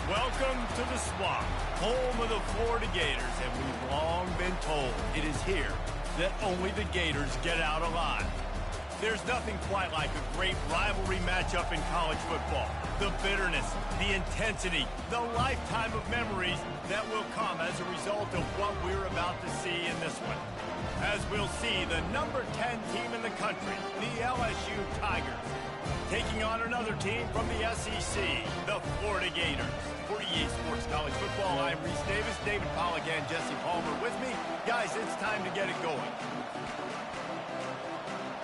Welcome to the Swamp, home of the Florida Gators, and we've long been told it is here that only the Gators get out alive. There's nothing quite like a great rivalry matchup in college football. The bitterness, the intensity, the lifetime of memories that will come as a result of what we're about to see in this one. As we'll see, the number 10 team in the country, the LSU Tigers, taking on another team from the SEC, the Florida Gators. For EA Sports College Football, I'm Reese Davis, David Pollack, and Jesse Palmer with me. Guys, it's time to get it going.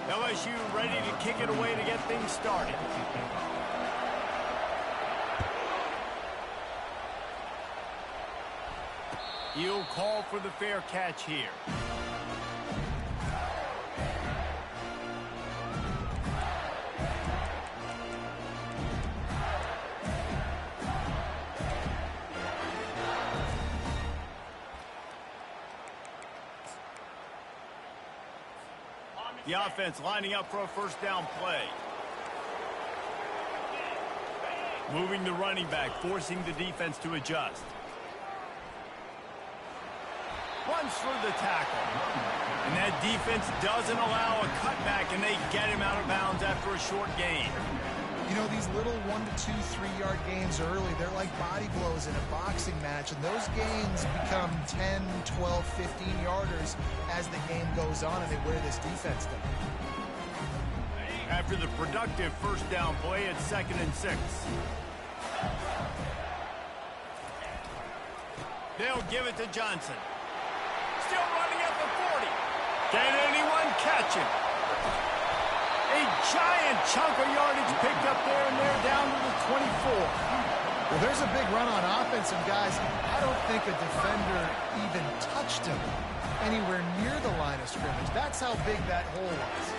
LSU ready to kick it away to get things started. He'll call for the fair catch here. The offense lining up for a first down play. Moving the running back, forcing the defense to adjust. Runs through the tackle. And that defense doesn't allow a cutback, and they get him out of bounds after a short gain. You know, these little 1 to 2, 3-yard gains early, they're like body blows in a boxing match, and those gains become 10, 12, 15-yarders as the game goes on, and they wear this defense down. After the productive first down play, it's 2nd and 6. They'll give it to Johnson. Still running at the 40. Can anyone catch him? A giant chunk of yardage picked up there, and they're down to the 24. Well, there's a big run on offense, and guys, I don't think a defender even touched him anywhere near the line of scrimmage. That's how big that hole was.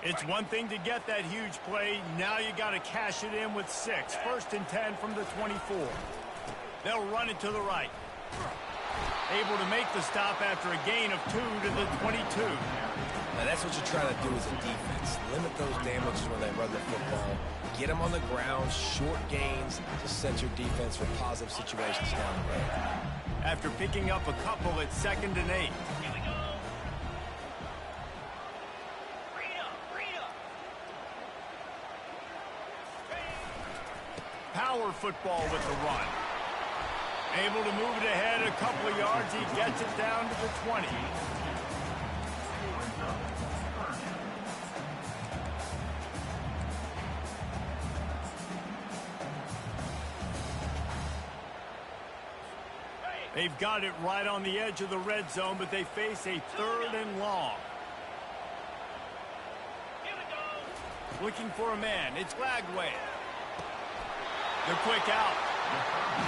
It's one thing to get that huge play. Now you got to cash it in with 6. 1st and 10 from the 24. They'll run it to the right. Able to make the stop after a gain of 2 to the 22. Now that's what you try to do as a defense. Limit those damages when they run the football. Get them on the ground, short gains to set your defense for positive situations down the road. After picking up a couple, it's 2nd and 8. Power football with the run. Able to move it ahead a couple of yards. He gets it down to the 20. They've got it right on the edge of the red zone, but they face a 3rd and long. Looking for a man. It's Lagway. The quick out.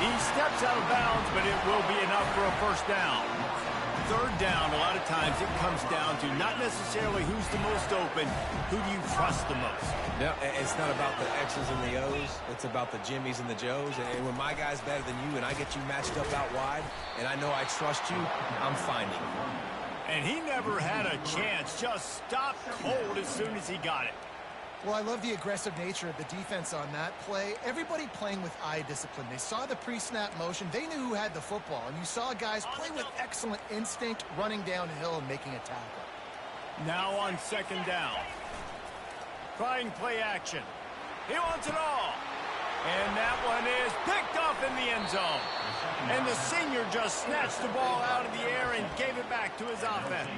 He steps out of bounds, but it will be enough for a first down. 3rd down, a lot of times it comes down to not necessarily who's the most open, who do you trust the most? No, it's not about the X's and the O's. It's about the Jimmies and the Joes. And when my guy's better than you and I get you matched up out wide, and I know I trust you, I'm finding you. And he never had a chance. Just stopped cold as soon as he got it. Well, I love the aggressive nature of the defense on that play. Everybody playing with eye discipline. They saw the pre-snap motion. They knew who had the football. And you saw guys play with excellent instinct, running downhill and making a tackle. Now on 2nd down. Trying play action. He wants it all. And that one is picked off in the end zone. And the senior just snatched the ball out of the air and gave it back to his offense.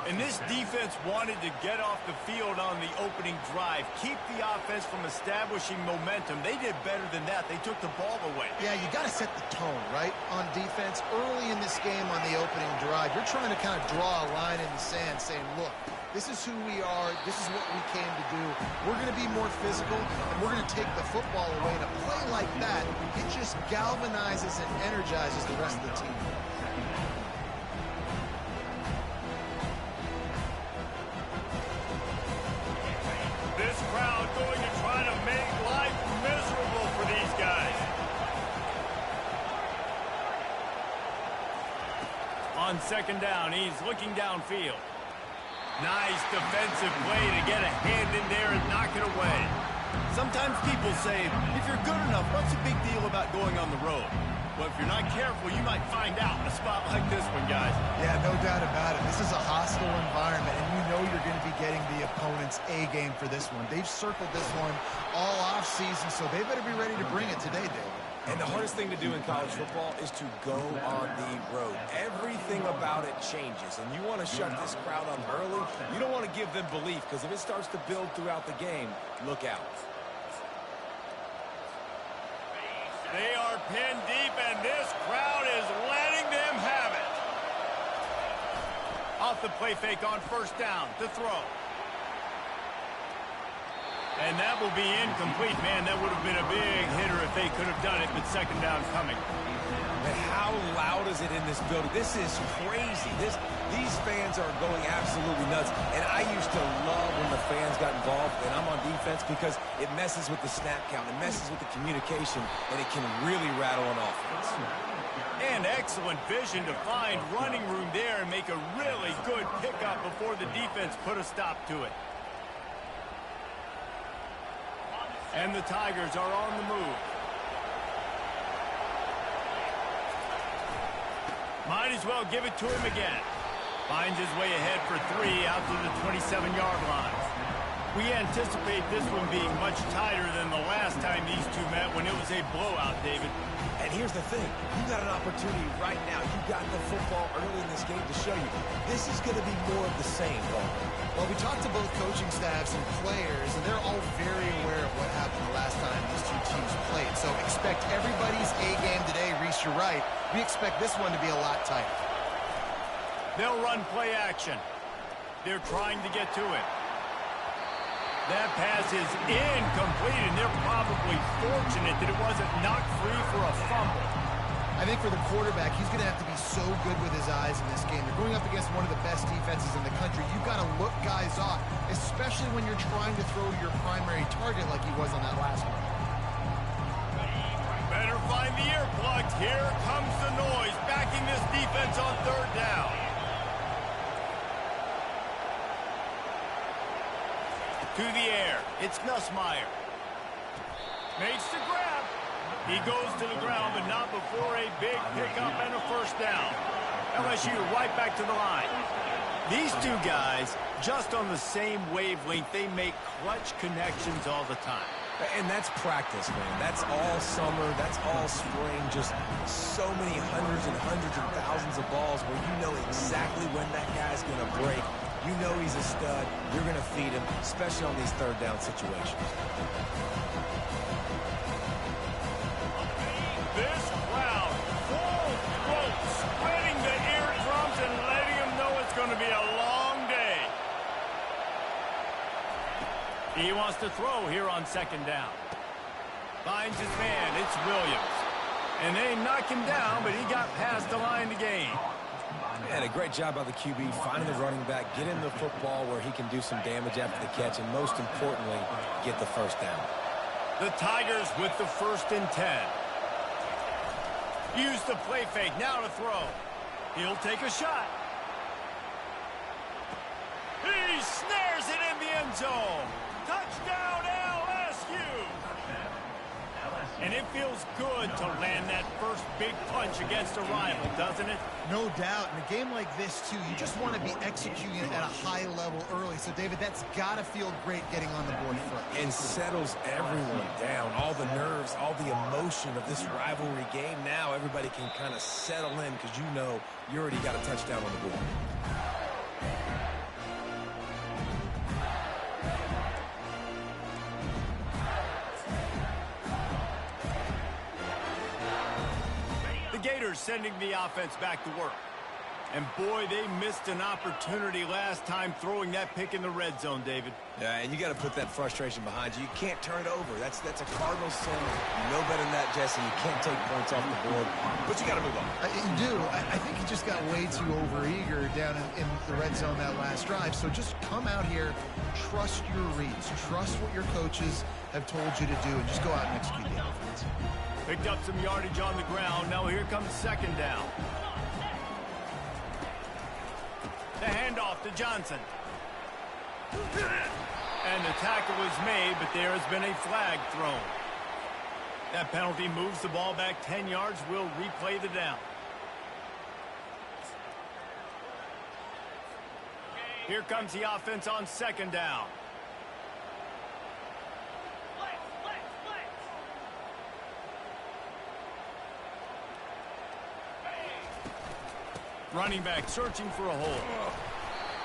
And this defense wanted to get off the field on the opening drive, keep the offense from establishing momentum. They did better than that. They took the ball away. Yeah, you got to set the tone, right, on defense. Early in this game on the opening drive, you're trying to kind of draw a line in the sand saying, look, this is who we are. This is what we came to do. We're going to be more physical, and we're going to take the football away. And a play like that, it just galvanizes and energizes the rest of the team. This crowd going to try to make life miserable for these guys. second down. He's looking downfield. Nice defensive play to get a hand in there and knock it away. Sometimes people say, if you're good enough, what's the big deal about going on the road? Well, if you're not careful, you might find out in a spot like this one, guys. Yeah, no doubt about it. This is a hostile environment, and you know you're going to be getting the opponent's A game for this one. They've circled this one all off season, so they better be ready to bring it today, Dave. And the hardest thing to do in college football is to go on the road. Everything about it changes, and you want to shut this crowd up early. You don't want to give them belief, because if it starts to build throughout the game, look out. They are pinned deep, and this crowd is letting them have it. Off the play fake on first down to throw. And that will be incomplete. Man, that would have been a big hitter if they could have done it, but second down coming. And how loud is it in this building? This is crazy. These fans are going absolutely nuts. And I used to love when the fans got involved, and I'm on defense, because it messes with the snap count. It messes with the communication, and it can really rattle an offense. And excellent vision to find running room there and make a really good pickup before the defense put a stop to it. And the Tigers are on the move. Might as well give it to him again. Finds his way ahead for 3 out to the 27-yard line. We anticipate this one being much tighter than the last time these two met when it was a blowout, David. And here's the thing. You got an opportunity right now. You got the football early in this game to show you. This is going to be more of the same, Walter. Well, we talked to both coaching staffs and players, and they're all very aware of what happened the last time these two teams played. So expect everybody's A game today. Reese, you're right. We expect this one to be a lot tighter. They'll run play action. They're trying to get to it. That pass is incomplete, and they're probably fortunate that it wasn't knocked free for a fumble. I think for the quarterback, he's going to have to be so good with his eyes in this game. They're going up against one of the best defenses in the country. You've got to look guys off, especially when you're trying to throw to your primary target like he was on that last one. Better find the earplugs. Here comes the noise, backing this defense on third down. To the air, it's Nussmeier. Makes the grab. He goes to the ground, but not before a big pickup and a first down. LSU right back to the line. These two guys, just on the same wavelength, they make clutch connections all the time. And that's practice, man. That's all summer. That's all spring. Just so many hundreds and thousands of balls where you know exactly when that guy's going to break. You know he's a stud. You're going to feed him, especially on these third down situations. This crowd, full throat, spreading the eardrums and letting them know it's going to be a long day. He wants to throw here on second down. Finds his man. It's Williams. And they knock him down, but he got past the line to gain. Man, a great job by the QB, finding the running back, get him the football where he can do some damage after the catch, and most importantly, get the first down. The Tigers with the 1st and 10. Use the play fake, now to throw. He'll take a shot. He snares it in the end zone. Touchdown, LSU. And it feels good to land that first big punch against a rival, doesn't it? No doubt. In a game like this, too, you just want to be executing it at a high level early. So, David, that's got to feel great getting on the board first. And settles everyone down. All the nerves, all the emotion of this rivalry game. Now everybody can kind of settle in because you know you already got a touchdown on the board. Gators sending the offense back to work. And boy, they missed an opportunity last time throwing that pick in the red zone, David. Yeah, and you got to put that frustration behind you. You can't turn it over. That's a Cardinal sin. You know better than that, Jesse. You can't take points off the board, but you got to move on. You do. I think he just got way too overeager down in the red zone that last drive. So just come out here, trust your reads, trust what your coaches have told you to do, and just go out and execute the offense. Picked up some yardage on the ground. Now here comes second down. The handoff to Johnson. And the tackle is made, but there has been a flag thrown. That penalty moves the ball back 10 yards. We'll replay the down. Here comes the offense on second down. Running back searching for a hole.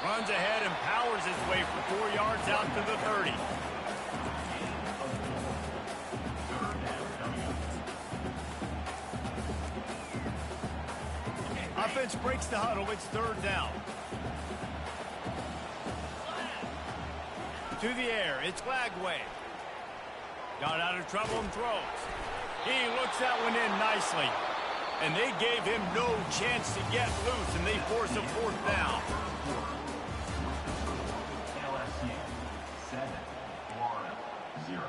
Runs ahead and powers his way for 4 yards out to the 30. Offense breaks the huddle. It's third down. To the air. It's Glagway. Got out of trouble and throws. He looks that one in nicely. And they gave him no chance to get loose, and they force a fourth down. LSU 7, Florida 0.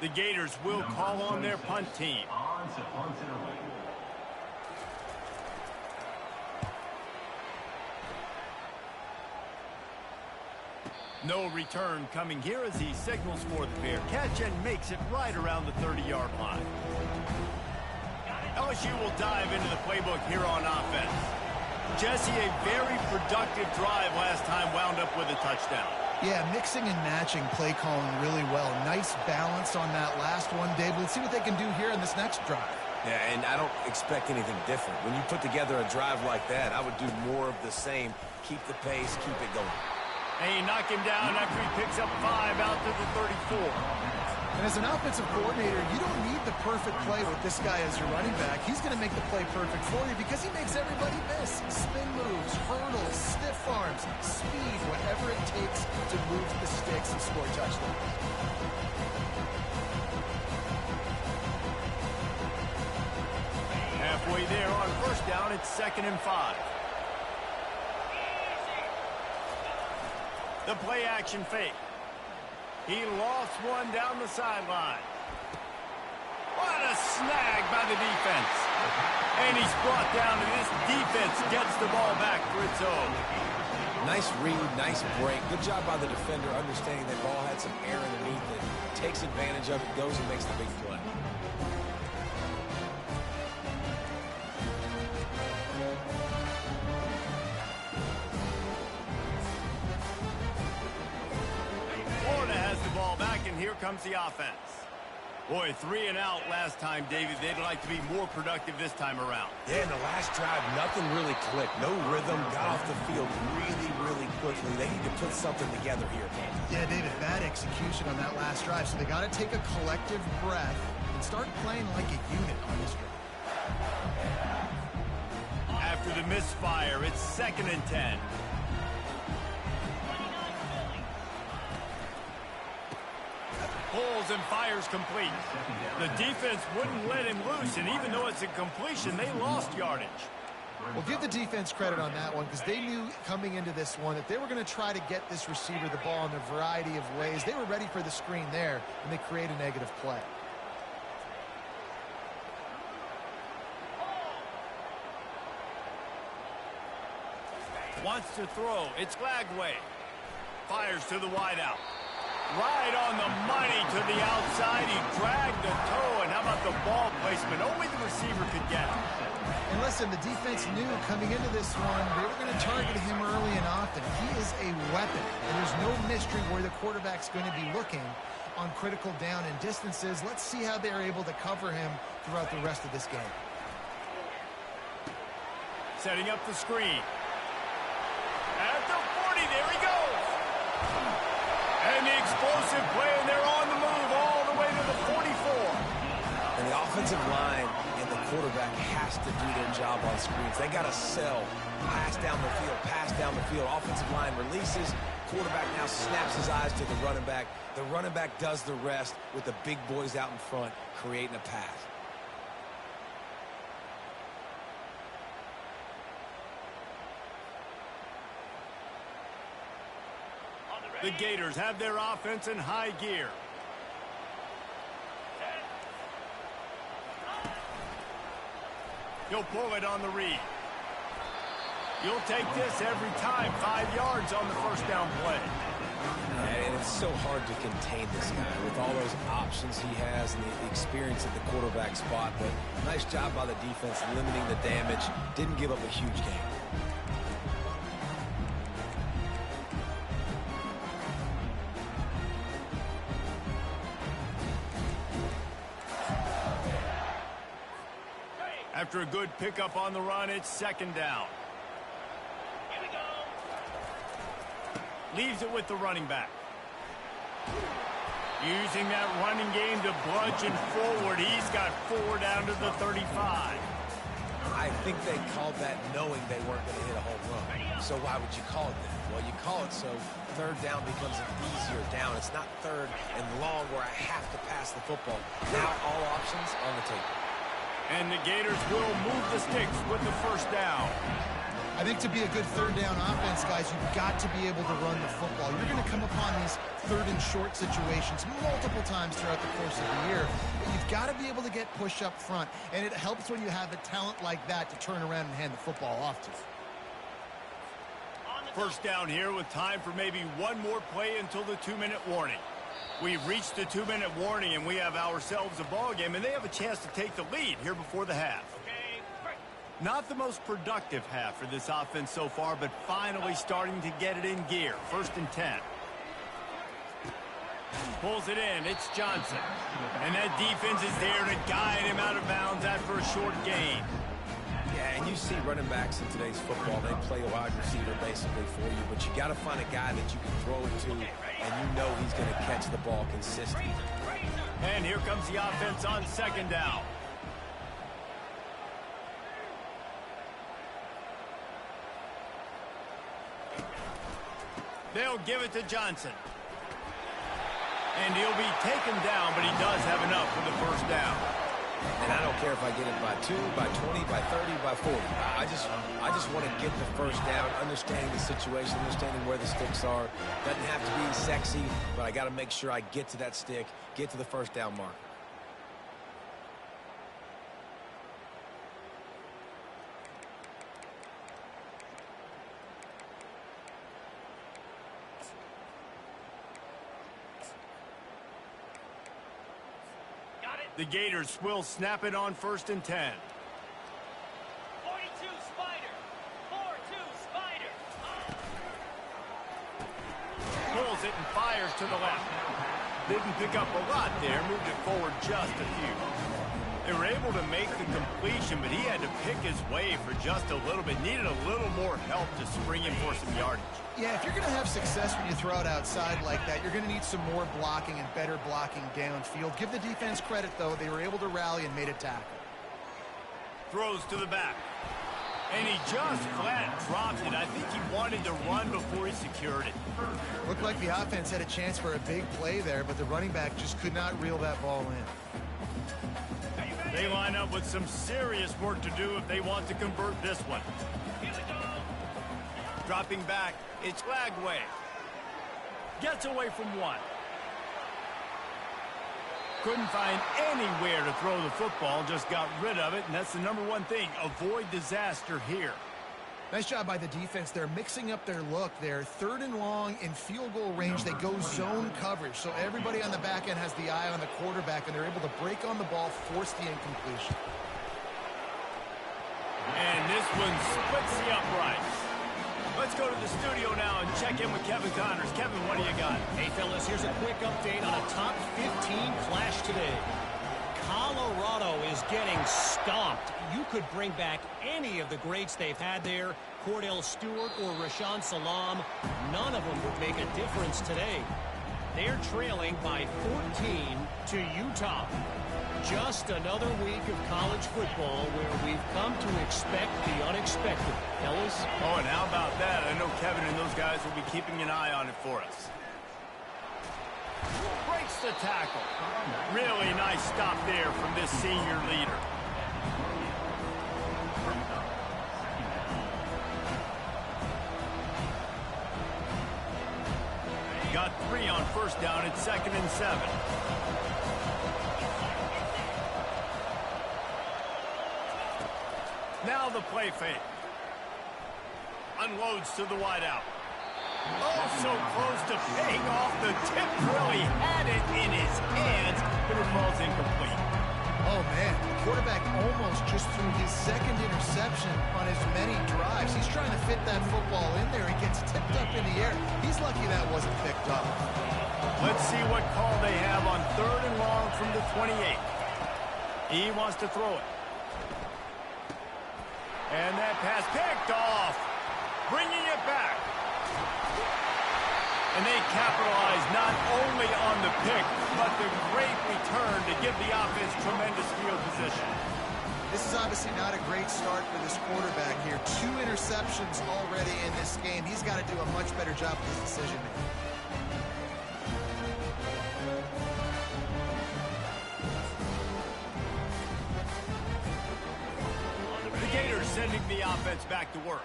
The Gators will call on their punt team. On to punt it away. No return coming here as he signals for the fair catch and makes it right around the 30-yard line. LSU will dive into the playbook here on offense. Jesse, a very productive drive last time wound up with a touchdown. Yeah, mixing and matching play calling really well. Nice balance on that last one, Dave. Let's see what they can do here in this next drive. Yeah, and I don't expect anything different. When you put together a drive like that, I would do more of the same. Keep the pace, keep it going. And he knocked him down after he picks up 5 out to the 34. And as an offensive coordinator, you don't need the perfect play with this guy as your running back. He's going to make the play perfect for you because he makes everybody miss. Spin moves, hurdles, stiff arms, speed, whatever it takes to move the sticks and score a touchdown. Halfway there on first down, it's 2nd and 5. The play action fake. He lost one down the sideline. What a snag by the defense. And he's brought down, and this defense gets the ball back for its own. Nice read, nice break. Good job by the defender understanding that ball had some air underneath it. Takes advantage of it, goes and makes the big play. Here comes the offense. Boy, 3 and out last time, David. They'd like to be more productive this time around. Yeah, in the last drive, nothing really clicked. No rhythm, got off the field really quickly. They need to put something together here. Yeah, David, bad execution on that last drive. So they got to take a collective breath and start playing like a unit on this drive. After the misfire, it's 2nd and 10. Pulls and fires complete. The defense wouldn't let him loose, and even though it's a completion, they lost yardage. Well, give the defense credit on that one because they knew coming into this one that they were going to try to get this receiver the ball in a variety of ways. They were ready for the screen there, and they create a negative play. Wants to throw. It's Glagway. Fires to the wideout. Right on the money to the outside. He dragged the toe, and how about the ball placement? Only the receiver could get it. And listen, the defense knew coming into this one, they were going to target him early and often. He is a weapon, and there's no mystery where the quarterback's going to be looking on critical down and distances. Let's see how they're able to cover him throughout the rest of this game. Setting up the screen. At the 40, there he goes. And the explosive play, and they're on the move all the way to the 44. And the offensive line and the quarterback has to do their job on screens. They got to sell. Pass down the field, pass down the field. Offensive line releases. Quarterback now snaps his eyes to the running back. The running back does the rest with the big boys out in front, creating a pass. The Gators have their offense in high gear. He'll pull it on the read. You'll take this every time. 5 yards on the first down play. And it's so hard to contain this guy with all those options he has and the experience at the quarterback spot. But nice job by the defense limiting the damage. Didn't give up a huge gain. After a good pickup on the run, it's second down. Here we go. Leaves it with the running back. Using that running game to bludgeon forward. He's got 4 down to the 35. I think they called that knowing they weren't going to hit a home run. So why would you call it that? Well, you call it so third down becomes an easier down. It's not third and long where I have to pass the football. Now all options on the table. And the Gators will move the sticks with the first down. I think to be a good third down offense, guys, you've got to be able to run the football. You're going to come upon these third and short situations multiple times throughout the course of the year. But you've got to be able to get push up front. And it helps when you have a talent like that to turn around and hand the football off to. First down here with time for maybe one more play until the 2-minute warning. We've reached the 2-minute warning, and we have ourselves a ball game, and they have a chance to take the lead here before the half. Not the most productive half for this offense so far, but finally starting to get it in gear. 1st and 10. Pulls it in. It's Johnson. And that defense is there to guide him out of bounds after a short gain. Yeah, and you see running backs in today's football, they play a wide receiver basically for you, but you got to find a guy that you can throw it to, and you know he's going to catch the ball consistently. And here comes the offense on second down. They'll give it to Johnson. And he'll be taken down, but he does have enough for the first down. And I don't care if I get it by 2, by 20, by 30, by 40. I just want to get the first down, understanding the situation, understanding where the sticks are. Doesn't have to be sexy, but I got to make sure I get to that stick, get to the first down mark. The Gators will snap it on 1st and 10. 42 Spider. 4-2 Spider. Pulls it and fires to the left. Didn't pick up a lot there. Moved it forward just a few. They were able to make the completion, but he had to pick his way for just a little bit. Needed a little more help to spring him for some yardage. Yeah, if you're going to have success when you throw it outside like that, you're going to need some more blocking and better blocking downfield. Give the defense credit, though. They were able to rally and made a tackle. Throws to the back. And he just flat dropped it. I think he wanted to run before he secured it. Looked like the offense had a chance for a big play there, but the running back just could not reel that ball in. They line up with some serious work to do if they want to convert this one. Dropping back, it's Lagway. Gets away from one. Couldn't find anywhere to throw the football, just got rid of it, and that's the #1 thing. Avoid disaster here. Nice job by the defense. They're mixing up their look. They're 3rd and long in field goal range. They go zone coverage, so everybody on the back end has the eye on the quarterback, and they're able to break on the ball, force the incompletion. And this one splits the uprights. Let's go to the studio now and check in with Kevin Connors. Kevin, what do you got? Hey, fellas, here's a quick update on a top 15 clash today. Colorado is getting stomped. You could bring back any of the greats they've had there, Cordell Stewart or Rashaan Salaam. None of them would make a difference today. They're trailing by 14 to Utah. Just another week of college football where we've come to expect the unexpected. Fellas? Oh, and how about that? I know Kevin and those guys will be keeping an eye on it for us. Breaks the tackle. Really nice stop there from this senior leader. Got 3 on first down. It's 2nd and 7. Now the play fake. Unloads to the wideout. Oh, so close to paying off the tip. Really had it in his hands, but it falls incomplete. Oh, man, the quarterback almost just threw his second interception on as many drives. He's trying to fit that football in there. He gets tipped up in the air. He's lucky that wasn't picked up. Let's see what call they have on 3rd and long from the 28. He wants to throw it. And that pass picked off. Bringing it back. And they capitalize not only on the pick, but the great return to give the offense tremendous field position. This is obviously not a great start for this quarterback here. 2 interceptions already in this game. He's got to do a much better job with his decision-making. The Gators sending the offense back to work.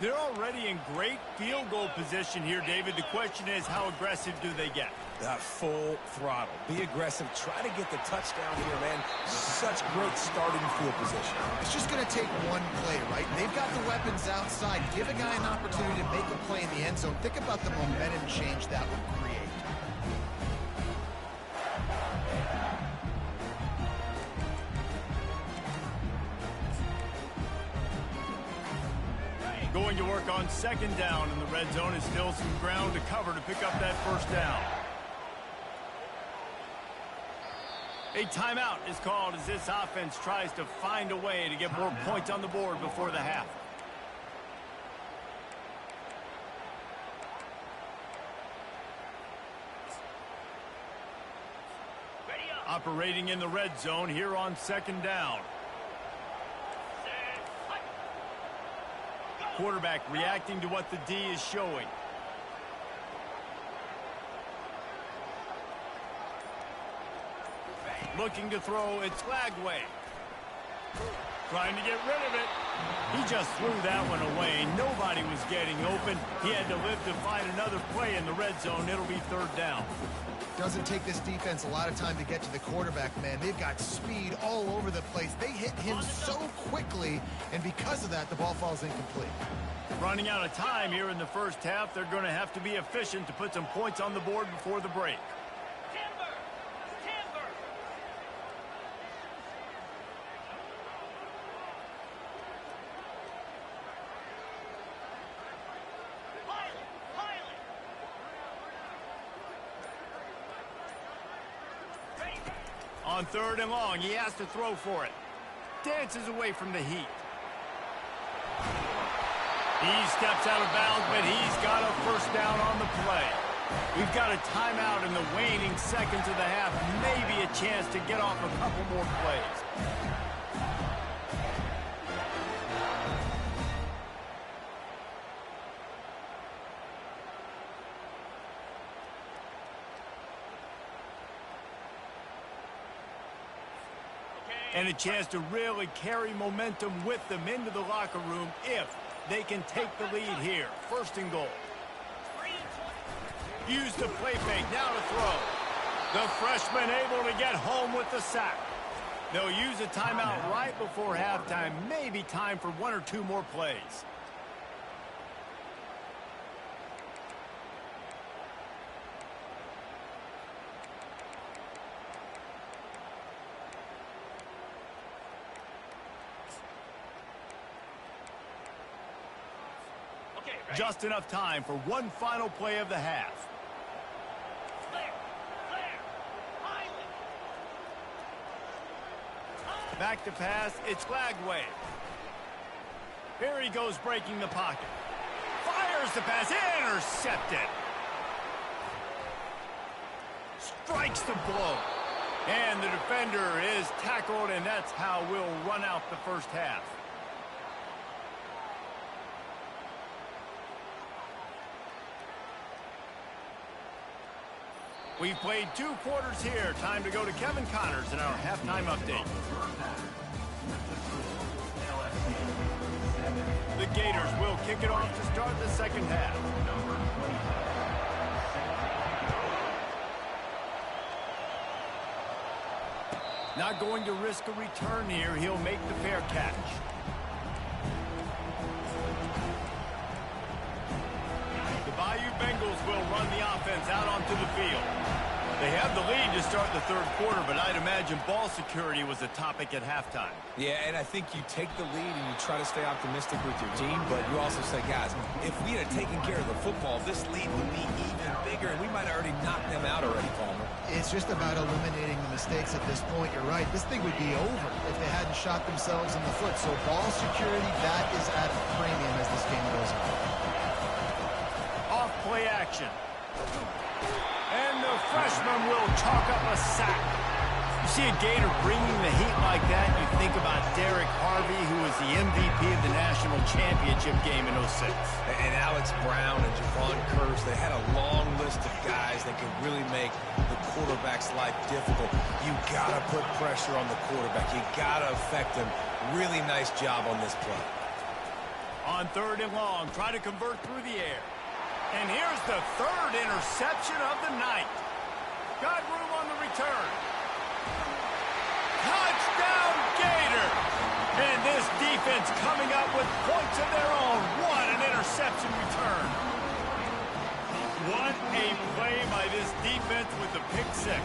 They're already in great field goal position here, David. The question is, how aggressive do they get? Full throttle. Be aggressive. Try to get the touchdown here, man. Such great starting field position. It's just going to take one play, right? They've got the weapons outside. Give a guy an opportunity to make a play in the end zone. Think about the momentum change that would create. Going to work on 2nd down, and the red zone is still some ground to cover to pick up that 1st down. A timeout is called as this offense tries to find a way to get more points on the board before the half. Operating in the red zone here on 2nd down. Quarterback reacting to what the D is showing. Looking to throw, it's Lagway. Trying to get rid of it. He just threw that one away. Nobody was getting open. He had to live to find another play in the red zone. It'll be 3rd down. Doesn't take this defense a lot of time to get to the quarterback, man. They've got speed all over the place. They hit him so quickly, and because of that, the ball falls incomplete. Running out of time here in the 1st half. They're going to have to be efficient to put some points on the board before the break. Timber! Timber! Pilot! Pilot! Ready! On 3rd and long, he has to throw for it. Dances away from the heat. He steps out of bounds, but he's got a 1st down on the play. We've got a timeout in the waning seconds of the half. Maybe a chance to get off a couple more plays. And a chance to really carry momentum with them into the locker room if they can take the lead here. 1st and goal. Use the play fake, now to throw. The freshman able to get home with the sack. They'll use a timeout right before halftime. Maybe time for 1 or 2 more plays. Just enough time for one final play of the half. Clear! Clear! Pilot! Back to pass, it's Lagway. Here he goes breaking the pocket. Fires the pass, intercepted. Strikes the blow. And the defender is tackled, and that's how we'll run out the 1st half. We've played 2 quarters here. Time to go to Kevin Connors in our halftime update. The Gators will kick it off to start the 2nd half. Not going to risk a return here. He'll make the fair catch. will run the offense out onto the field. They have the lead to start the third quarter, but I'd imagine ball security was a topic at halftime. Yeah, and I think you take the lead and you try to stay optimistic with your team, but you also say, guys, if we had taken care of the football, this lead would be even bigger, and we might have already knocked them out already, Palmer. It's just about eliminating the mistakes at this point. You're right. This thing would be over if they hadn't shot themselves in the foot. So ball security, that is at a premium as this game goes on. Off play action. And the freshman will chalk up a sack. You see a Gator bringing the heat like that, you think about Derek Harvey, who was the MVP of the national championship game in 06. And Alex Brown and Javon Curse, they had a long list of guys that could really make the quarterback's life difficult. You got to put pressure on the quarterback. You got to affect him. Really nice job on this play. On 3rd and long, try to convert through the air. And here's the 3rd interception of the night. Got room on the return. Touchdown, Gator! And this defense coming up with points of their own. What an interception return. What a play by this defense with the pick six.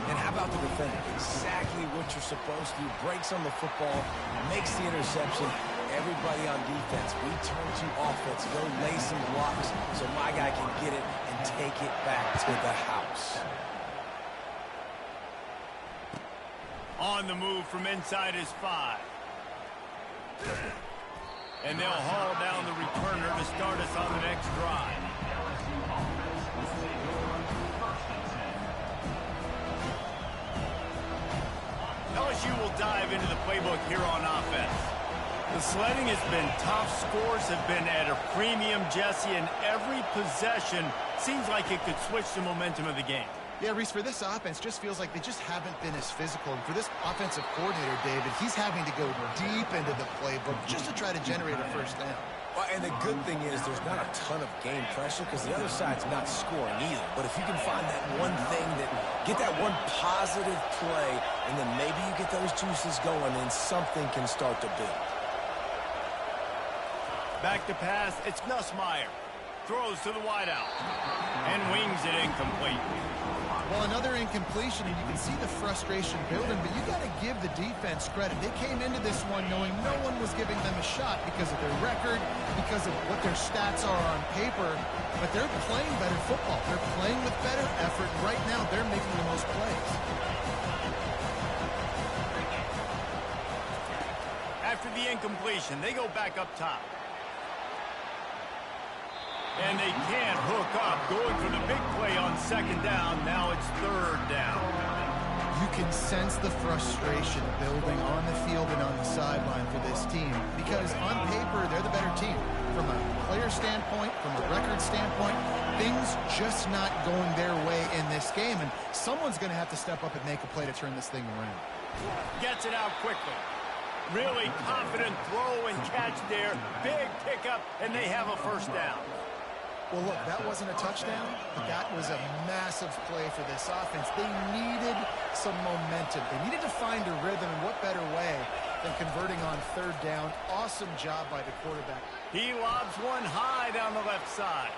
And how about the defender? Exactly what you're supposed to do. Breaks on the football, makes the interception. Everybody on defense, we turn to offense. Go lay some blocks so my guy can get it and take it back to the house. On the move from inside his 5. And they'll haul down the returner to start us on the next drive. LSU will dive into the playbook here on offense. The sledding has been tough. Scores have been at a premium, Jesse, and every possession seems like it could switch the momentum of the game. Yeah, Reese, for this offense, just feels like they just haven't been as physical. And for this offensive coordinator, David, he's having to go deep into the playbook just to try to generate a first down. Well, and the good thing is there's not a ton of game pressure because the other side's not scoring either. But if you can find that one thing, get that one positive play, and then maybe you get those juices going and something can start to build. Back to pass, it's Nussmeier. Throws to the wideout. And wings it incomplete. Well, another incompletion, and you can see the frustration building, but you got to give the defense credit. They came into this one knowing no one was giving them a shot because of their record, because of what their stats are on paper, but they're playing better football. They're playing with better effort. Right now, they're making the most plays. After the incompletion, they go back up top. And they can't hook up, going for the big play on 2nd down. Now it's 3rd down. You can sense the frustration building on the field and on the sideline for this team because on paper, they're the better team. From a player standpoint, from a record standpoint, things just not going their way in this game. And someone's going to have to step up and make a play to turn this thing around. Gets it out quickly. Really confident throw and catch there. Big pickup, and they have a first down. Well, look, that wasn't a touchdown, but that was a massive play for this offense. They needed some momentum. They needed to find a rhythm, and what better way than converting on 3rd down. Awesome job by the quarterback. He lobs one high down the left side.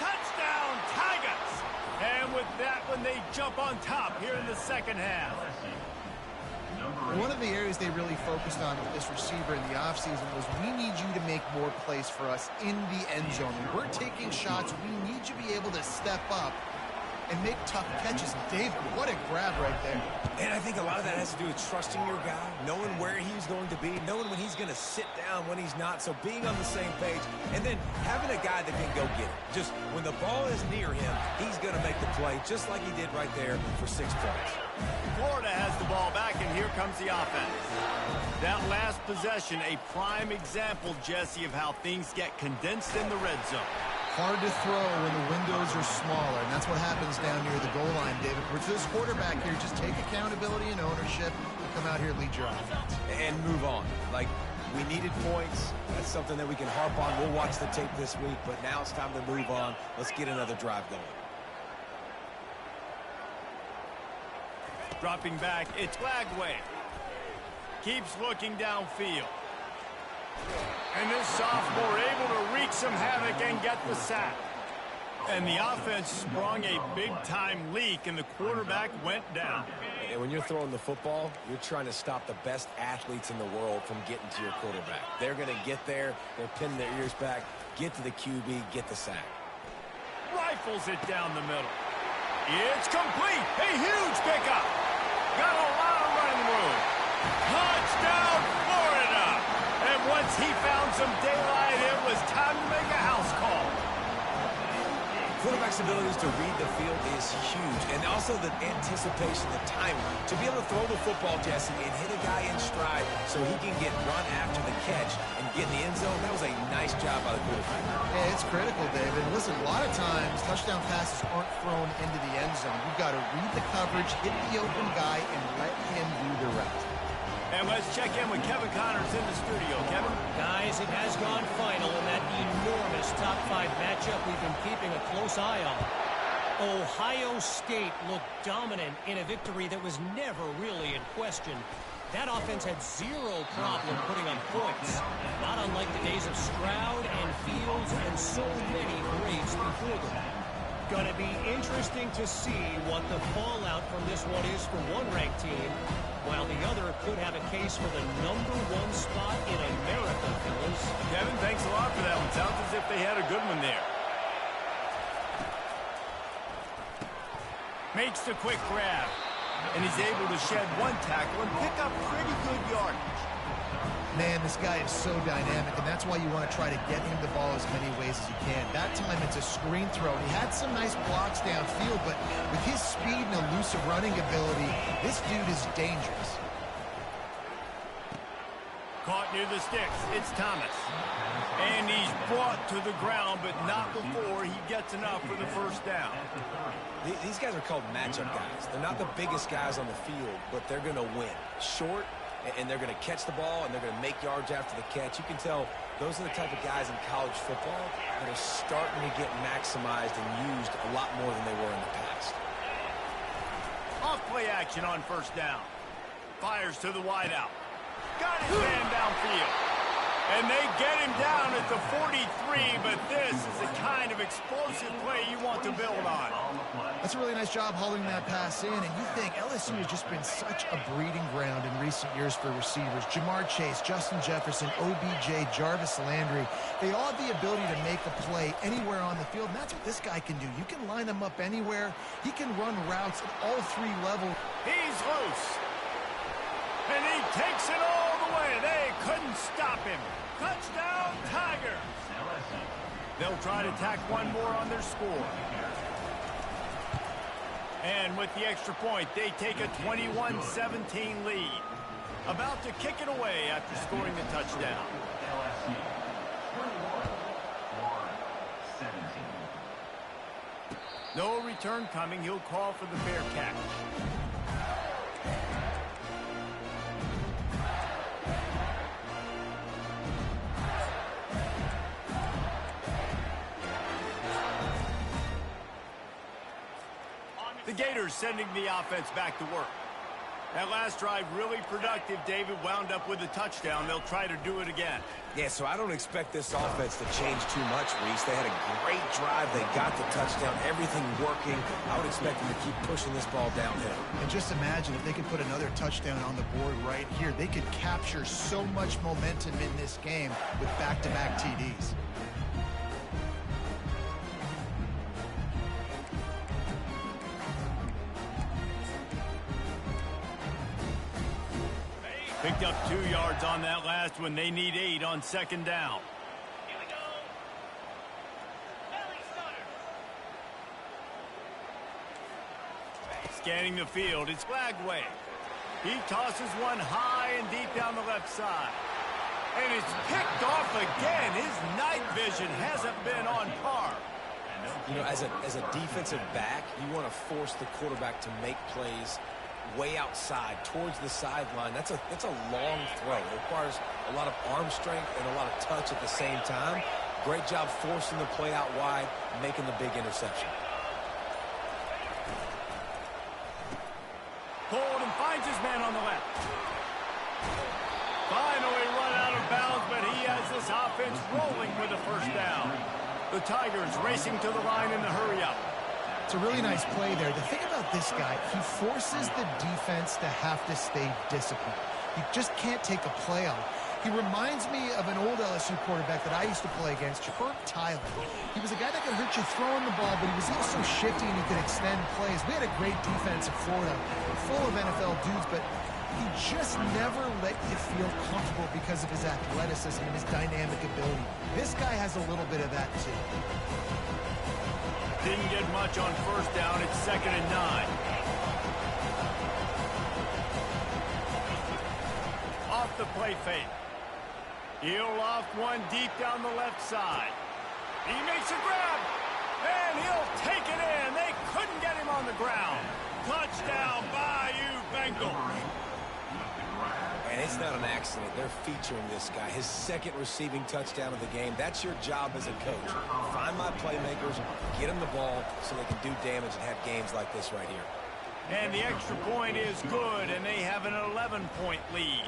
Touchdown, Tigers! And with that one, they jump on top here in the 2nd half. One of the areas they really focused on with this receiver in the offseason was we need you to make more plays for us in the end zone. When we're taking shots, we need you to be able to step up and make tough catches. David, what a grab right there. And I think a lot of that has to do with trusting your guy, knowing where he's going to be, knowing when he's going to sit down, when he's not. So being on the same page, and then having a guy that can go get it. Just when the ball is near him, he's going to make the play, just like he did right there for 6 points. Florida has the ball back, and here comes the offense. That last possession, a prime example, Jesse, of how things get condensed in the red zone. Hard to throw when the windows are smaller, and that's what happens down near the goal line, David. For this quarterback here, just take accountability and ownership and come out here and lead your offense. And move on. Like, we needed points. That's something that we can harp on. We'll watch the tape this week, but now it's time to move on. Let's get another drive going. Dropping back, it's Lagway. Keeps looking downfield. And this sophomore able to wreak some havoc and get the sack. And the offense sprung a big-time leak, and the quarterback went down. And when you're throwing the football, you're trying to stop the best athletes in the world from getting to your quarterback. They're going to get there, they're pinning their ears back, get to the QB, get the sack. Rifles it down the middle. It's complete. A huge pickup. Got a lot of running room. Touchdown, Florida. And once he found some daylight, it was time to make a house call. Quarterback's abilities to read the field is huge, and also the anticipation, the timing. To be able to throw the football, Jesse, and hit a guy in stride so he can get run after the catch and get in the end zone, that was a nice job by the quarterback. Yeah, it's critical, David. Listen, a lot of times touchdown passes aren't thrown into the end zone. You've got to read the coverage, hit the open guy, and let him do the rest. And let's check in with Kevin Connors in the studio. Kevin? Guys, it has gone final in that enormous top 5 matchup we've been keeping a close eye on. Ohio State looked dominant in a victory that was never really in question. That offense had zero problem putting up points, not unlike the days of Stroud and Fields and so many greats before them. Gonna be interesting to see what the fallout from this one is for one ranked team, while the other could have a case for the #1 spot in America, fellas. Kevin, thanks a lot for that one. Sounds as if they had a good one there. Makes the quick grab. And he's able to shed one tackle and pick up pretty good yardage. Man, this guy is so dynamic, and that's why you want to try to get him the ball as many ways as you can. That time it's a screen throw. He had some nice blocks downfield, but with his speed and elusive running ability, this dude is dangerous. Caught near the sticks. It's Thomas. And he's brought to the ground, but not before he gets enough for the first down. These guys are called matchup guys. They're not the biggest guys on the field, but they're going to win. Short, and they're going to catch the ball, and they're going to make yards after the catch. You can tell those are the type of guys in college football that are starting to get maximized and used a lot more than they were in the past. Off play action on first down. Fires to the wideout. Got his man downfield. And they get him down at the 43, but this is the kind of explosive play you want to build on. That's a really nice job hauling that pass in, and you think LSU has just been such a breeding ground in recent years for receivers. Jamar Chase, Justin Jefferson, OBJ, Jarvis Landry, they all have the ability to make a play anywhere on the field, and that's what this guy can do. You can line him up anywhere. He can run routes at all 3 levels. He's loose. And he takes it all the way. They couldn't stop him. Touchdown, Tigers. They'll try to tack one more on their score. And with the extra point, they take a 21-17 lead. About to kick it away after scoring the touchdown. LSU 21, Florida 17. No return coming. He'll call for the fair catch. The Gators sending the offense back to work. That last drive really productive. David wound up with a touchdown. They'll try to do it again. Yeah, so I don't expect this offense to change too much, Reese. They had a great drive. They got the touchdown. Everything working. I would expect them to keep pushing this ball downhill. And just imagine if they could put another touchdown on the board right here. They could capture so much momentum in this game with back-to-back TDs. Picked up 2 yards on that last one. They need 8 on second down. Here we go. Belly stutter. Scanning the field, it's Flagway. He tosses one high and deep down the left side. And it's picked off again. His night vision hasn't been on par. You know, as a defensive back, you want to force the quarterback to make plays way outside, towards the sideline. That's a long throw. It requires a lot of arm strength and a lot of touch at the same time. Great job forcing the play out wide, making the big interception. Pulled and finds his man on the left. Finally run out of bounds, but he has this offense rolling with a first down. The Tigers racing to the line in the hurry-up. It's a really nice play there. The thing about this guy, he forces the defense to have to stay disciplined. You just can't take a play on. He reminds me of an old LSU quarterback that I used to play against, Kurt Tyler. He was a guy that could hurt you throwing the ball, but he was also shifty and he could extend plays. We had a great defense in Florida, full of NFL dudes, but he just never let you feel comfortable because of his athleticism and his dynamic ability. This guy has a little bit of that too. Didn't get much on first down. It's 2nd and 9. Off the play fake. He'll loft one deep down the left side. He makes a grab, and he'll take it in. They couldn't get him on the ground. Touchdown, Bayou Bengals. And it's not an accident. They're featuring this guy. His 2nd receiving touchdown of the game. That's your job as a coach. Find my playmakers, get them the ball so they can do damage and have games like this right here. And the extra point is good, and they have an 11-point lead.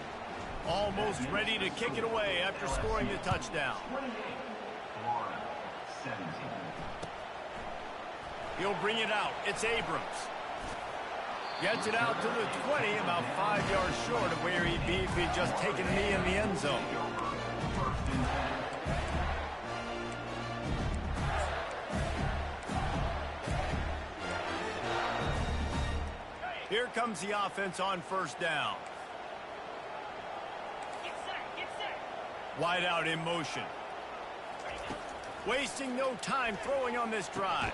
Almost ready to kick it away after scoring the touchdown. He'll bring it out. It's Abrams. Gets it out to the 20, about 5 yards short of where he'd be if he'd just taken a knee in the end zone. Here comes the offense on first down. Wide out in motion. Wasting no time throwing on this drive.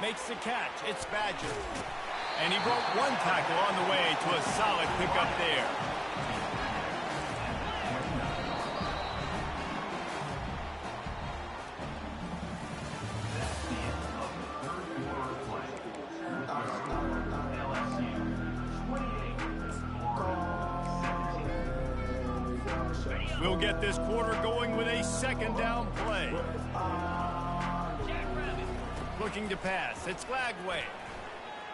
Makes the catch. It's Badger. And he broke one tackle on the way to a solid pickup there. We'll get this quarter going with a 2nd down play. Looking to pass. It's Lagway.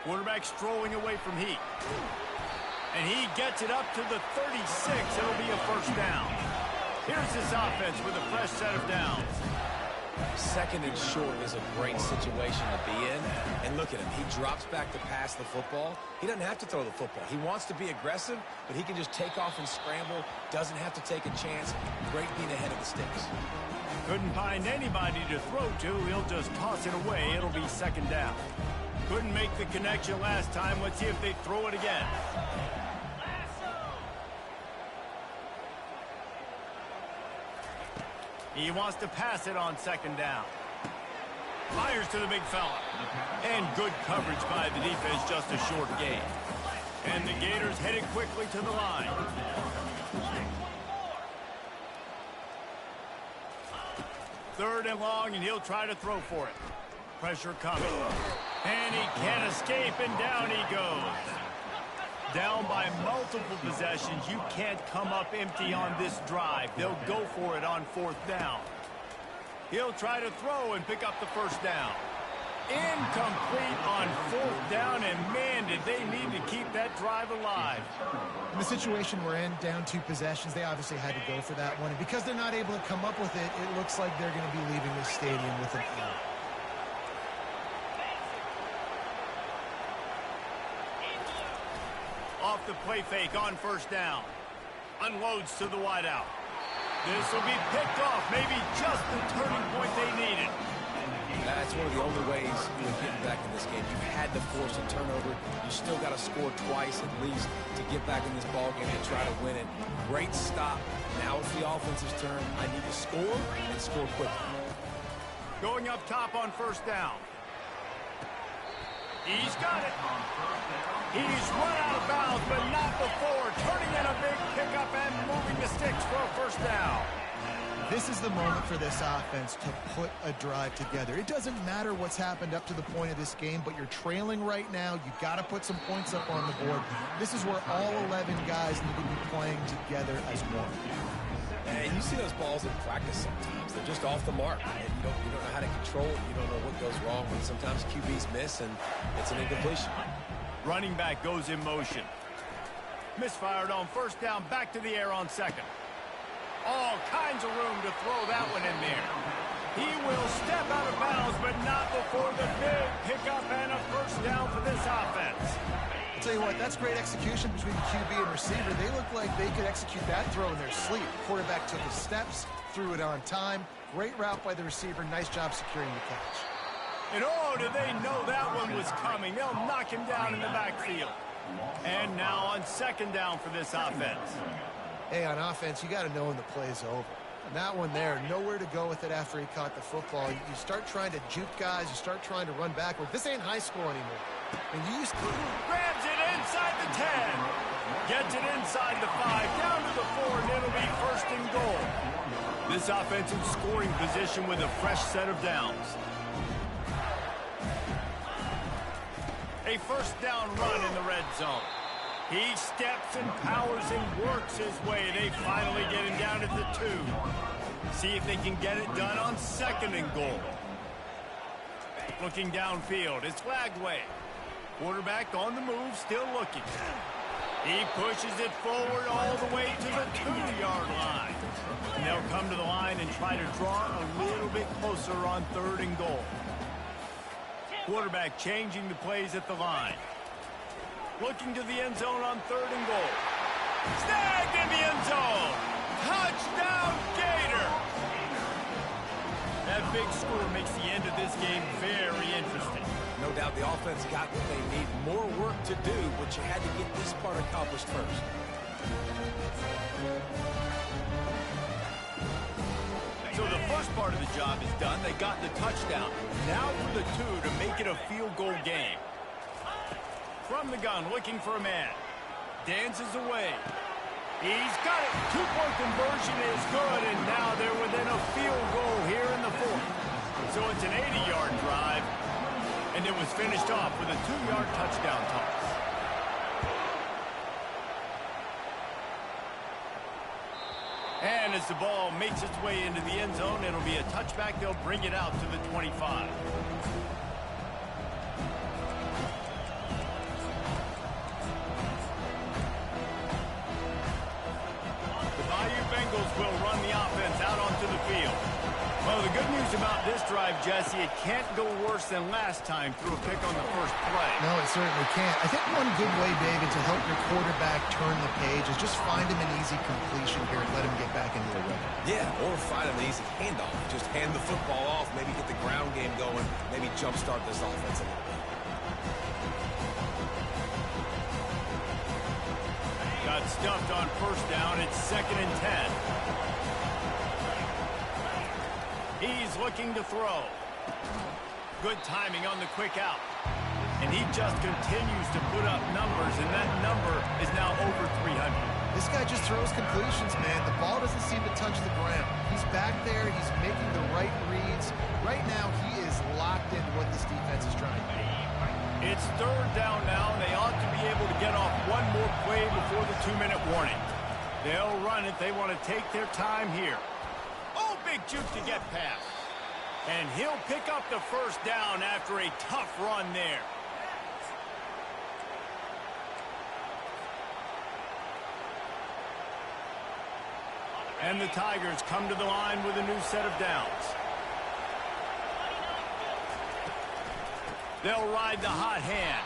Quarterback strolling away from Heat. And he gets it up to the 36. It'll be a first down. Here's this offense with a fresh set of downs. 2nd and short is a great situation to be in. And look at him. He drops back to pass the football. He doesn't have to throw the football. He wants to be aggressive, but he can just take off and scramble. Doesn't have to take a chance. Great being ahead of the sticks. Couldn't find anybody to throw to. He'll just toss it away. It'll be 2nd down. Couldn't make the connection last time. Let's see if they throw it again. He wants to pass it on 2nd down. Fires to the big fella. And good coverage by the defense, just a short gain. And the Gators headed quickly to the line. Third and long, and he'll try to throw for it. Pressure coming. And he can't escape, and down he goes. Down by multiple possessions. You can't come up empty on this drive. They'll go for it on 4th down. He'll try to throw and pick up the first down. Incomplete on 4th down, and man, did they need to keep that drive alive. In the situation we're in, down 2 possessions, they obviously had to go for that one. And because they're not able to come up with it, it looks like they're going to be leaving the stadium with an L. Off the play fake on first down. Unloads to the wideout. This will be picked off. Maybe just the turning point they needed. That's one of the only ways you're getting back in this game. You've had to force a turnover. You still got to score twice at least to get back in this ball game and try to win it. Great stop. Now it's the offense's turn. I need to score and score quickly. Going up top on first down. He's got it. He's run out of bounds, but not before. Turning in a big pickup and moving the sticks for a first down. This is the moment for this offense to put a drive together. It doesn't matter what's happened up to the point of this game, but you're trailing right now. You've got to put some points up on the board. This is where all 11 guys need to be playing together as one. And you see those balls in practice sometimes. They're just off the mark. And you don't know how to control it. You don't know what goes wrong. And sometimes QBs miss, and it's an incompletion. Running back goes in motion. Misfired on first down, back to the air on 2nd. All kinds of room to throw that one in there. He will step out of bounds, but not before the big pickup and a first down for this offense. I'll tell you what, that's great execution between the QB and receiver. They look like they could execute that throw in their sleep. Quarterback took his steps, threw it on time. Great route by the receiver. Nice job securing the catch. And oh, do they know that one was coming. They'll knock him down in the backfield. And now on second down for this offense. Hey, on offense, you got to know when the play's over. And that one there, nowhere to go with it after he caught the football. You start trying to juke guys. You start trying to run backward. This ain't high school anymore. And you used to... Grabs it inside the 10. Gets it inside the 5. Down to the 4, and it'll be first and goal. This offensive scoring position with a fresh set of downs. A first down run in the red zone. He steps and powers and works his way. They finally get him down at the 2. See if they can get it done on second and goal. Looking downfield, it's flagged away. Quarterback on the move, still looking. He pushes it forward all the way to the 2-yard line. And they'll come to the line and try to draw a little bit closer on third and goal. Quarterback changing the plays at the line. Looking to the end zone on third and goal. Snagged in the end zone. Touchdown, Gator. That big score makes the end of this game very interesting. No doubt the offense got what they need. More work to do, but you had to get this part accomplished first. So the first part of the job is done. They got the touchdown. Now for the 2 to make it a field goal game. From the gun, looking for a man. Dances away. He's got it. 2-point conversion is good, and now they're within a field goal here in the 4th. So it's an 80-yard drive, and it was finished off with a 2-yard touchdown toss. And as the ball makes its way into the end zone, it'll be a touchback. They'll bring it out to the 25. Will run the offense out onto the field. Well, the good news about this drive, Jesse, it can't go worse than last time through a pick on the first play. No, it certainly can't. I think one good way, David, to help your quarterback turn the page is just find him an easy completion here and let him get back into the rhythm. Yeah, or find him an easy handoff. Just hand the football off, maybe get the ground game going, maybe jumpstart this offense a little bit. Got stuffed on first down. It's 2nd and 10. He's looking to throw. Good timing on the quick out. And he just continues to put up numbers, and that number is now over 300. This guy just throws completions, man. The ball doesn't seem to touch the ground. He's back there. He's making the right reads. Right now, he is locked into what this defense is trying to do. It's third down now, and they ought to be able to get off one more play before the 2-minute warning. They'll run it. They want to take their time here. Oh, big juke to get past. And he'll pick up the first down after a tough run there. And the Tigers come to the line with a new set of downs. They'll ride the hot hand.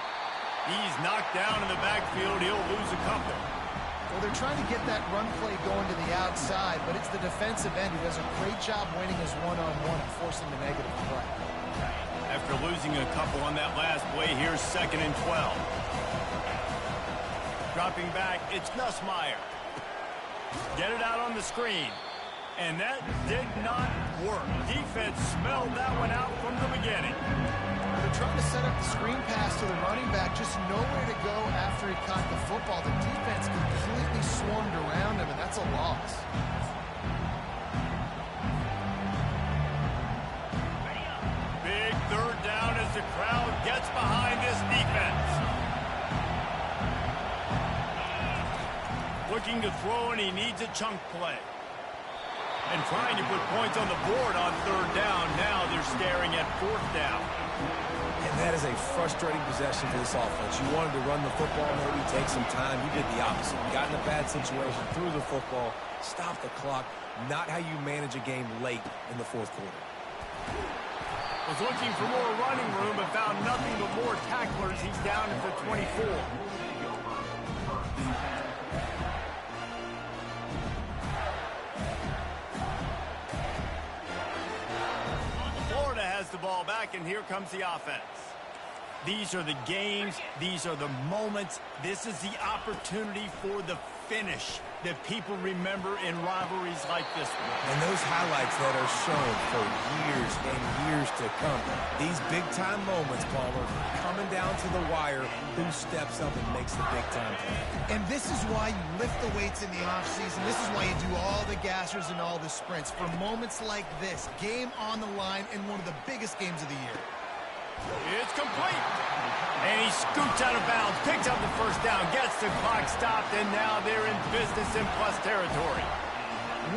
He's knocked down in the backfield. He'll lose a couple. Well, they're trying to get that run play going to the outside, but it's the defensive end who does a great job winning his one-on-one and forcing the negative play. After losing a couple on that last play, here's 2nd and 12. Dropping back, it's Nussmeier. Get it out on the screen. And that did not work. Defense smelled that one out from the beginning. They're trying to set up the screen pass to the running back, just nowhere to go after he caught the football. The defense completely swarmed around him, and that's a loss. Big third down as the crowd gets behind this defense. Looking to throw, and he needs a chunk play. And trying to put points on the board on third down. Now they're staring at fourth down. And that is a frustrating possession for this offense. You wanted to run the football, maybe take some time. You did the opposite. You got in a bad situation, threw the football, stopped the clock. Not how you manage a game late in the fourth quarter. Was looking for more running room, but found nothing but more tacklers. He's down at the 24. Florida has the ball back, and here comes the offense. These are the games. These are the moments. This is the opportunity for the finish that people remember in rivalries like this one. And those highlights that are shown for years and years to come. These big-time moments, Palmer, coming down to the wire, who steps up and makes the big-time play. And this is why you lift the weights in the offseason. This is why you do all the gassers and all the sprints. For moments like this, game on the line in one of the biggest games of the year. It's complete. And he scoots out of bounds, picks up the first down, gets the clock stopped, and now they're in business in plus territory.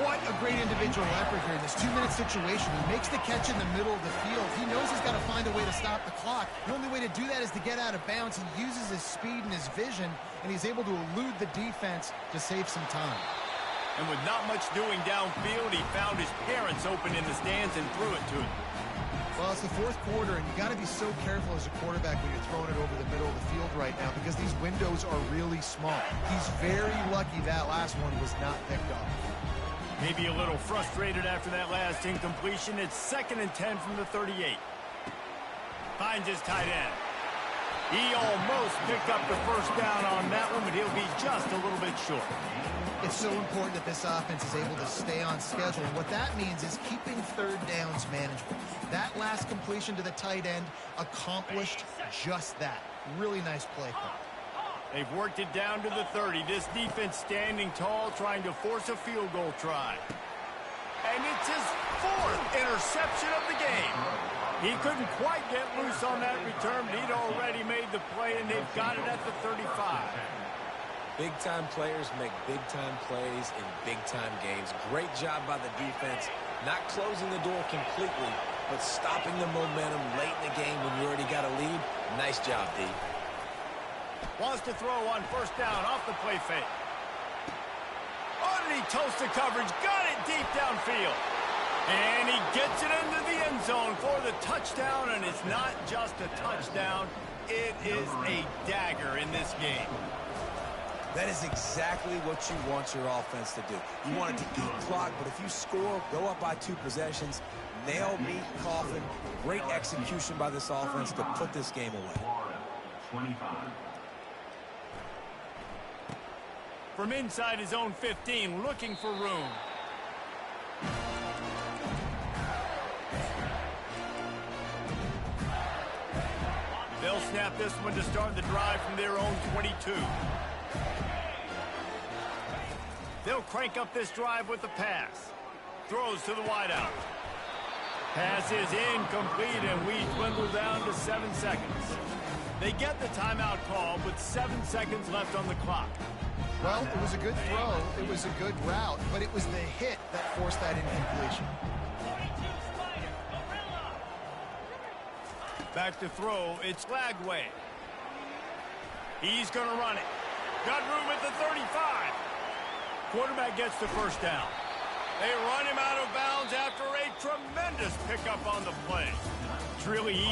What a great individual effort here in this 2-minute situation. He makes the catch in the middle of the field. He knows he's got to find a way to stop the clock. The only way to do that is to get out of bounds. He uses his speed and his vision, and he's able to elude the defense to save some time. And with not much doing downfield, he found his parents open in the stands and threw it to him. Well, it's the fourth quarter, and you got to be so careful as a quarterback when you're throwing it over the middle of the field right now because these windows are really small. He's very lucky that last one was not picked off. Maybe a little frustrated after that last incompletion. It's 2nd and 10 from the 38. Finds his tight end. He almost picked up the first down on that one, but he'll be just a little bit short. It's so important that this offense is able to stay on schedule. And what that means is keeping third downs manageable. That last completion to the tight end accomplished just that. Really nice play call. They've worked it down to the 30. This defense standing tall, trying to force a field goal try. And it's his 4th interception of the game. He couldn't quite get loose on that return, but he'd already made the play, and they've got it at the 35. Big-time players make big-time plays in big-time games. Great job by the defense, not closing the door completely, but stopping the momentum late in the game when you already got a lead. Nice job, D. Wants to throw on first down off the play fake. Oh, did he toast the coverage? Got it deep downfield. And he gets it into the end zone for the touchdown, and it's not just a touchdown. It is a dagger in this game. That is exactly what you want your offense to do. You want it to eat clock, but if you score, go up by 2 possessions, nail, meet, coffin. Great execution by this offense to put this game away. Florida, 25. From inside his own 15, looking for room. They'll snap this one to start the drive from their own 22. They'll crank up this drive with the pass. Throws to the wideout. Pass is incomplete, and we dwindle down to 7 seconds. They get the timeout call with 7 seconds left on the clock. Well, it was a good throw. It was a good route, but it was the hit that forced that incompletion. 42 Spider, Gorilla. Back to throw, it's Lagway. He's going to run it. Got room at the 35. Quarterback gets the first down. They run him out of bounds after a tremendous pickup on the play. It's really easy.